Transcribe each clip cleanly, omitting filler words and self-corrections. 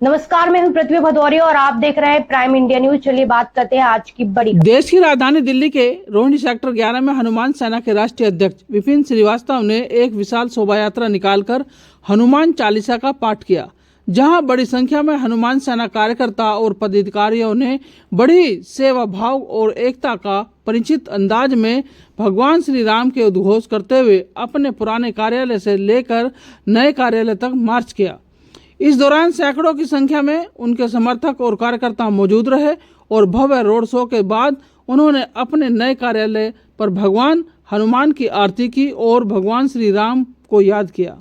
नमस्कार, मैं हूं पृथ्वी भदौरिया और आप देख रहे हैं प्राइम इंडिया न्यूज। चलिए बात करते हैं आज की बड़ी खबर। देश की राजधानी दिल्ली के रोहिणी सेक्टर 11 में हनुमान सेना के राष्ट्रीय अध्यक्ष विपिन श्रीवास्तव ने एक विशाल शोभा यात्रा निकालकर हनुमान चालीसा का पाठ किया, जहां बड़ी संख्या में हनुमान सेना कार्यकर्ता और पदाधिकारियों ने बड़ी सेवा भाव और एकता का परिचित अंदाज में भगवान श्री राम के उद्घोष करते हुए अपने पुराने कार्यालय से लेकर नए कार्यालय तक मार्च किया। इस दौरान सैकड़ों की संख्या में उनके समर्थक और कार्यकर्ता मौजूद रहे और भव्य रोड शो के बाद उन्होंने अपने नए कार्यालय पर भगवान हनुमान की आरती की और भगवान श्री राम को याद किया।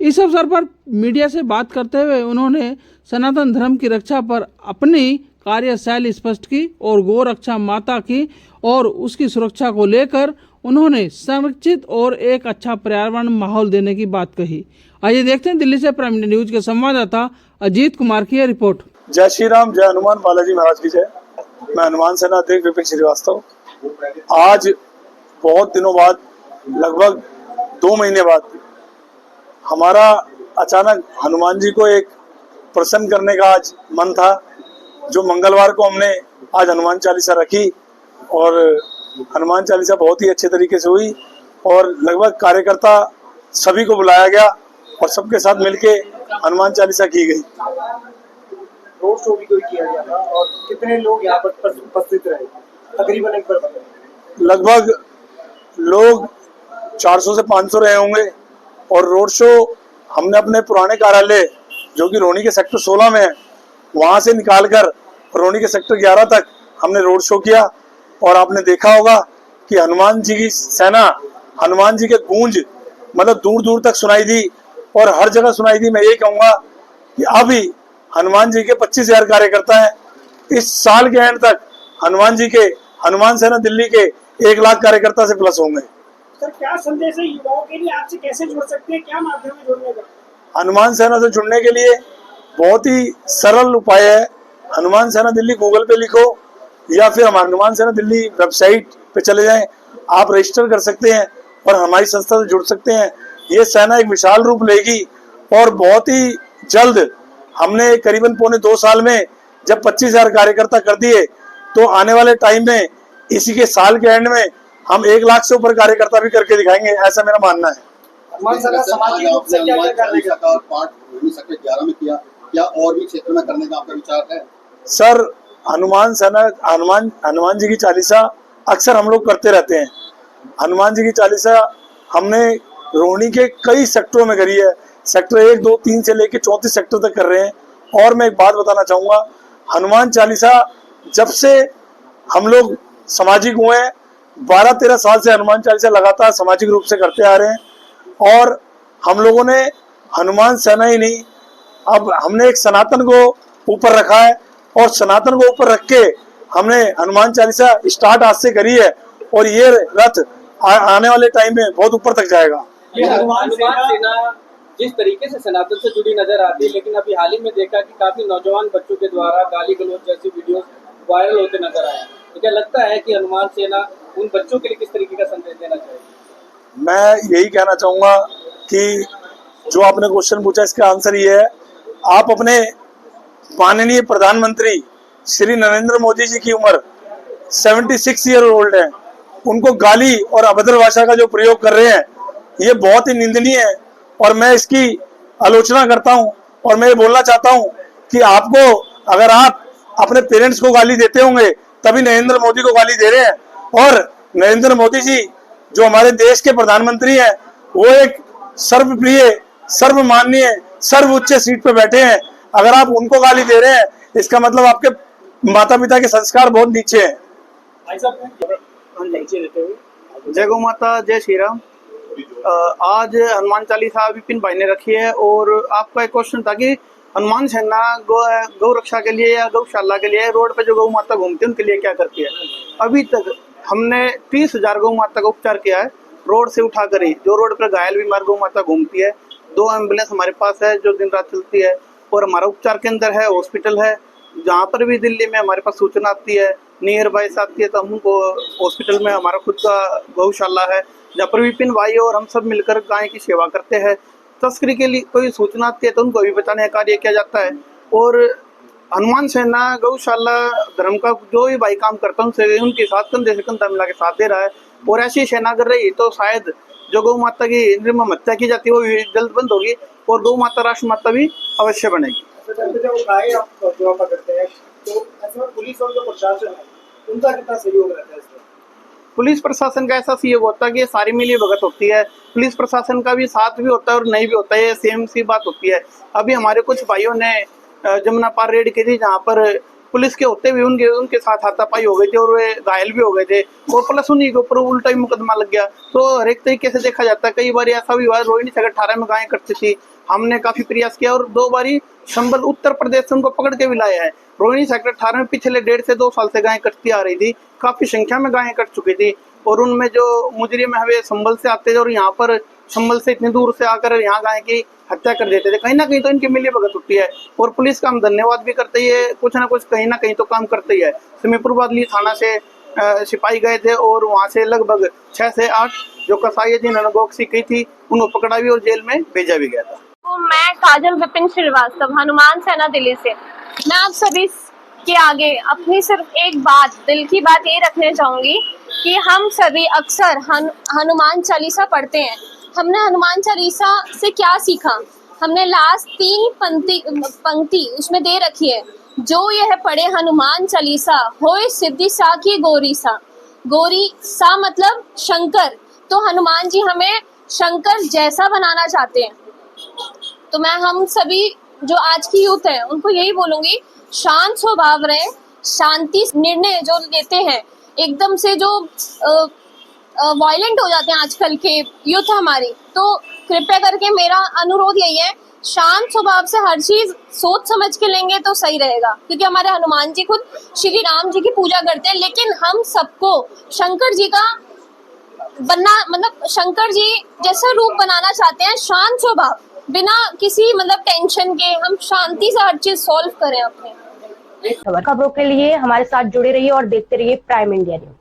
इस अवसर पर मीडिया से बात करते हुए उन्होंने सनातन धर्म की रक्षा पर अपनी कार्यशैली स्पष्ट की और गौ रक्षा माता की और उसकी सुरक्षा को लेकर उन्होंने संरक्षित और एक अच्छा पर्यावरण माहौल देने की बात कही। आइए देखते हैं दिल्ली से प्राइम इंडिया न्यूज के संवाददाता अजीत कुमार की यह रिपोर्ट। जय श्री राम, जय हनुमान बालाजी महाराज की जय। मैं हनुमान सेना अध्यक्ष विपिन श्रीवास्तव। आज बहुत दिनों बाद, लगभग 2 महीने बाद, हमारा अचानक हनुमान जी को एक प्रसन्न करने का आज मन था। जो मंगलवार को हमने आज हनुमान चालीसा रखी और हनुमान चालीसा बहुत ही अच्छे तरीके से हुई और लगभग कार्यकर्ता सभी को बुलाया गया और सबके साथ मिलके हनुमान चालीसा की गई। रोड शो भी किया गया था और कितने लोग यहाँ पर उपस्थित रहे? तकरीबन एक बार बताएं। लगभग लोग 400 से 500 रहे होंगे और रोड शो हमने अपने पुराने कार्यालय जो कि रोहिणी के सेक्टर 16 में है, वहां से निकालकर रोहिणी के सेक्टर 11 तक हमने रोड शो किया और आपने देखा होगा कि हनुमान जी की सेना, हनुमान जी के गूंज मतलब दूर दूर तक सुनाई दी और हर जगह सुनाई दी। मैं ये कहूँगा कि अभी हनुमान जी के 25,000 कार्यकर्ता हैं। इस साल के एंड तक हनुमान जी के, हनुमान सेना दिल्ली के 1 लाख कार्यकर्ता से प्लस होंगे। सर, क्या संदेश है युवाओं के लिए? आपसे कैसे जुड़ सकते हैं? क्या माध्यम है जुड़ने का? हनुमान सेना से जुड़ने के लिए बहुत ही सरल उपाय है। हनुमान सेना दिल्ली गूगल पे लिखो या फिर हम हनुमान सेना दिल्ली वेबसाइट पे चले जाएं, आप रजिस्टर कर सकते हैं और हमारी संस्था से जुड़ सकते हैं। ये सेना एक विशाल रूप लेगी और बहुत ही जल्द, हमने करीबन पौने 2 साल में जब 25,000 कार्यकर्ता कर दिए तो आने वाले टाइम में इसी के साल के एंड में हम 1 लाख से ऊपर कार्यकर्ता भी करके दिखाएंगे, ऐसा मेरा मानना है। हनुमान सेना सामाजिक रूप से क्या करने का पार्ट रोहिणी सेक्टर 11 में किया, क्या और भी क्षेत्र में करने का आपका विचार है? सर, हनुमान सेना, हनुमान जी की चालीसा अक्सर हम लोग करते रहते हैं। हनुमान जी की चालीसा हमने रोहिणी के कई सेक्टरों में करी है। सेक्टर 1, 2, 3 से लेकर 34 सेक्टर तक कर रहे हैं। और मैं एक बात बताना चाहूँगा, हनुमान चालीसा जब से हम लोग सामाजिक हुए हैं, 12-13 साल से हनुमान चालीसा लगातार सामाजिक रूप से करते आ रहे हैं और हम लोगों ने हनुमान सेना ही नहीं, अब हमने एक सनातन को ऊपर रखा है और सनातन को ऊपर रख के हमने हनुमान चालीसा स्टार्ट आज से करी है और ये रथ आने वाले टाइम में बहुत ऊपर तक जाएगा। ये हनुमान सेना जिस तरीके से सनातन से जुड़ी नजर आती है, लेकिन अभी हाल ही में देखा कि काफी नौजवान बच्चों के द्वारा गाली गलौज जैसी वीडियोस वायरल होते नजर आए, तो क्या लगता है कि हनुमान सेना उन बच्चों के लिए किस तरीके का संदेश देना चाहिए? मैं यही कहना चाहूँगा कि जो आपने क्वेश्चन पूछा इसका आंसर ये है, आप अपने माननीय प्रधानमंत्री श्री नरेंद्र मोदी जी की उम्र 76 ईयर ओल्ड है, उनको गाली और अभद्र भाषा का जो प्रयोग कर रहे हैं ये बहुत ही निंदनीय है और मैं इसकी आलोचना करता हूं और मैं ये बोलना चाहता हूं कि आपको, अगर आप अपने पेरेंट्स को गाली देते होंगे तभी नरेंद्र मोदी को गाली दे रहे हैं। और नरेंद्र मोदी जी जो हमारे देश के प्रधानमंत्री हैं, वो एक सर्वप्रिय, सर्वमाननीय, सर्वोच्च सीट पे बैठे हैं। अगर आप उनको गाली दे रहे हैं, इसका मतलब आपके माता पिता के संस्कार बहुत नीचे हैं। जय गौ माता, जय श्री राम। आज हनुमान चालीसा विपिन भाई ने रखी है और आपका एक क्वेश्चन था कि हनुमान सेना गौ रक्षा के लिए या गौशाला के लिए रोड पे जो गौ माता घूमती है उनके लिए क्या करती है। अभी तक हमने 30,000 गौ माता का उपचार किया है, रोड से उठाकर ही। जो रोड पर घायल बीमार गौ माता घूमती है, 2 एम्बुलेंस हमारे पास है जो दिन रात चलती है और हमारा उपचार केंद्र है, हॉस्पिटल है। जहाँ पर भी दिल्ली में हमारे पास सूचना आती है, नियर बाय से आती है, तो हम उनको हॉस्पिटल में, हमारा खुद का गौशाला है जहाँ पर विपिन भाई और हम सब मिलकर गाय की सेवा करते हैं। तस्करी के लिए कोई सूचना आती है तो उनको भी बचाने का कार्य किया जाता है। और हनुमान सेना गौशाला धर्म का जो भी भाई काम करता है उनसे उनके साथ कंधे से कंधा मिला के साथ दे रहा है। और ऐसी सेना अगर रही तो शायद जो गौ माता की निर्मम हत्या की जाती है वो भी जल्द बंद होगी और गौ माता राष्ट्र माता भी अवश्य बनेगी। जब गाय आप जो आप करते हैं तो ऐसे में पुलिस और जो प्रशासन है उनका कितना सहयोग रहता है इसमें? पुलिस प्रशासन का ऐसा सहयोग होता है कि ये सारी मिली भगत होती है। पुलिस प्रशासन का भी साथ भी होता है और नहीं भी होता है, ये सेम सी बात होती है। अभी हमारे कुछ भाइयों ने जमुना पार रेड की थी जहाँ पर पुलिस के होते हुए उनके साथ हाथापाई हो गई थी और वे घायल भी हो गए थे और प्लस उन्हीं के ऊपर उल्टा ही मुकदमा लग गया। तो हर एक तरीके से देखा जाता है। कई बार ऐसा भी हुआ, रोहिणी सेक्टर 18 में गायें करती थी, हमने काफी प्रयास किया और 2 बारी संबल उत्तर प्रदेश से उनको पकड़ के भी लाया है। रोहिणी सेक्टर 18 में पिछले 1.5 से 2 साल से गायें कटती आ रही थी, काफी संख्या में गायें कट चुकी थी और उनमें जो मुजरिम है वे संबल से आते थे और यहाँ पर संबल से इतनी दूर से आकर यहाँ गाय की हत्या कर देते थे। कहीं ना कहीं तो इनकी मिली भगत होती है और पुलिस का हम धन्यवाद भी करते ही है, कुछ ना कुछ कहीं ना कहीं तो काम करते ही है। समीपुर बादली थाना से सिपाही गए थे और वहाँ से लगभग 6 से 8 जो कसाई जिन्होंने गोकसी की थी उनको पकड़ा भी और जेल में भेजा भी गया था। तो मैं काजल विपिन श्रीवास्तव हनुमान सेना दिल्ली से, मैं आप सभी के आगे अपनी सिर्फ एक बात, दिल की बात ये रखने चाहूंगी कि हम सभी अक्सर हनुमान चालीसा पढ़ते हैं। हमने हनुमान चालीसा से क्या सीखा? हमने लास्ट 3 पंक्ति उसमें दे रखी है, जो यह पढ़े हनुमान चालीसा होए सिद्धि सा की गौरी सा। गौरी सा मतलब शंकर, तो हनुमान जी हमें शंकर जैसा बनाना चाहते हैं। तो मैं हम सभी जो आज की यूथ है उनको यही बोलूंगी, शांत स्वभाव रहे, शांति निर्णय जो लेते हैं, एकदम से जो वायलेंट हो जाते हैं आजकल के यूथ हमारी, तो कृपया करके मेरा अनुरोध यही है, शांत स्वभाव से हर चीज सोच समझ के लेंगे तो सही रहेगा। क्योंकि हमारे हनुमान जी खुद श्री राम जी की पूजा करते हैं, लेकिन हम सबको शंकर जी का बनना, मतलब शंकर जी जैसा रूप बनाना चाहते हैं। शांत स्वभाव, बिना किसी मतलब टेंशन के हम शांति से हर चीज सॉल्व करें अपने। खबरों के लिए हमारे साथ जुड़े रहिए और देखते रहिए प्राइम इंडिया न्यूज।